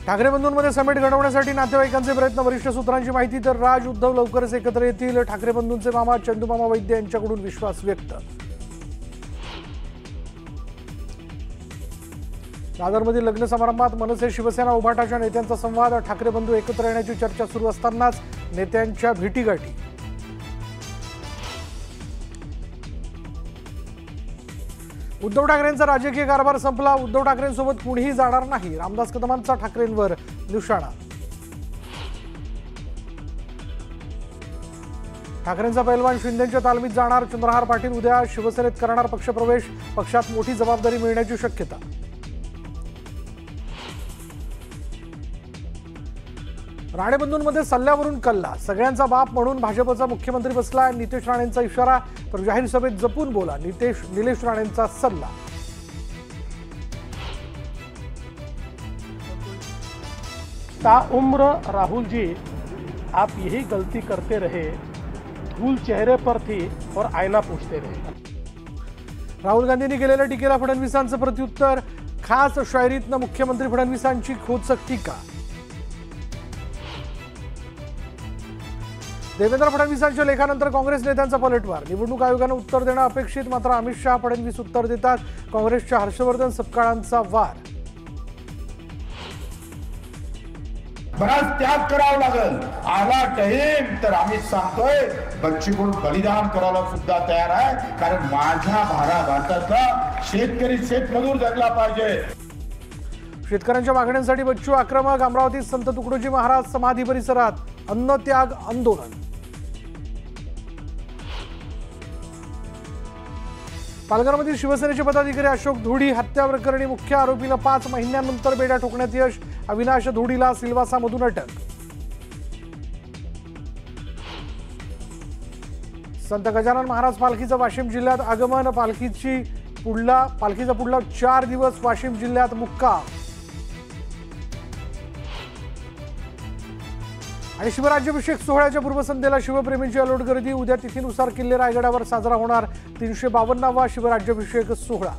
ठाकरे बंधूंमध्ये समेट घडवण्यासाठी नातेवाईकांचे प्रयत्न, वरिष्ठ सूत्रांची माहिती। तर राज उद्धव लवकरच एकत्र येतील, ठाकरे बंधूंचे मामा चंदूमामा वैद्य यांच्याकडून विश्वास व्यक्त। दादरमधील लग्न समारंभात मनसे शिवसेना उभाटाच्या नेत्यांचा संवाद, ठाकरे बंधू एकत्र येण्याची चर्चा सुरू असतानाच नेत्यांच्या भेटीगाठी। उद्धव ठाकरेंचा राजकीय कारभार संपला, उद्धव ठाकरेंसोबत कुणीही जाणार नाही, रामदास कदमांचा ठाकरेंवर निशाणा। ठाकरेंचा पैलवान शिंदेंच्या तालमीत जाणार, चंद्रहार पाटील उद्या शिवसेनेत करणार पक्षप्रवेश, पक्षात मोठी जबाबदारी मिळण्याची शक्यता। राणे बंधूंमध्ये सल्ल्यावरून कल्ला, सगळ्यांचा बाप म्हणून भाजपचा मुख्यमंत्री बसला, नितेश राणेंचा इशारा, तर जाहीर सभेत जपून बोला, निलेश राणेंचा सल्ला। ताउम्र राहुल जी, आप यही गलती करते रहे, धूल चेहरे पर थी और आईना पूछते रहे। राहुल गांधींनी केलेल्या टीकेला फडणवीसांचं प्रत्युत्तर, खास शायरीतनं मुख्यमंत्री फडणवीसांची खोचक टीका। देवेंद्र फडणवीसांच्या लेखानंतर काँग्रेस नेत्यांचा पलटवार, निवडणूक आयोगानं उत्तर देणं अपेक्षित, मात्र अमित शहा फडणवीस उत्तर देतात, काँग्रेसच्या हर्षवर्धन सपकाळांचा वार। बराच त्याग करावा लागेल, आला टाइम तर आम्ही सांगतोय बच्चूकडून बलिदान करायला सुद्धा तयार आहे, कारण माझ्या भारतातला शेतकरी शेतमजूर जगला पाहिजे। शेतकऱ्यांच्या मागण्यांसाठी बच्चू आक्रमक, अमरावतीत संत तुकडोजी महाराज समाधी परिसरात अन्न त्याग आंदोलन। पालघरमधील शिवसेनेचे पदाधिकारी अशोक धुडी हत्या प्रकरणी मुख्य आरोपीला 5 महिन्यांनंतर बेड्या ठोकण्यात यश, अविनाश धुडीला सिल्वासामधून अटक। संत गजानन महाराज पालखीचं वाशिम जिल्ह्यात आगमन, पालखीचा पुढला 4 दिवस वाशिम जिल्ह्यात मुक्काम। आणि शिवराज्याभिषेक सोहळ्याच्या पूर्वसंध्येला शिवप्रेमींची अलोट गर्दी, उद्या तिथीनुसार किल्ले रायगडावर साजरा होणार 352वा शिवराज्याभिषेक सोहळा।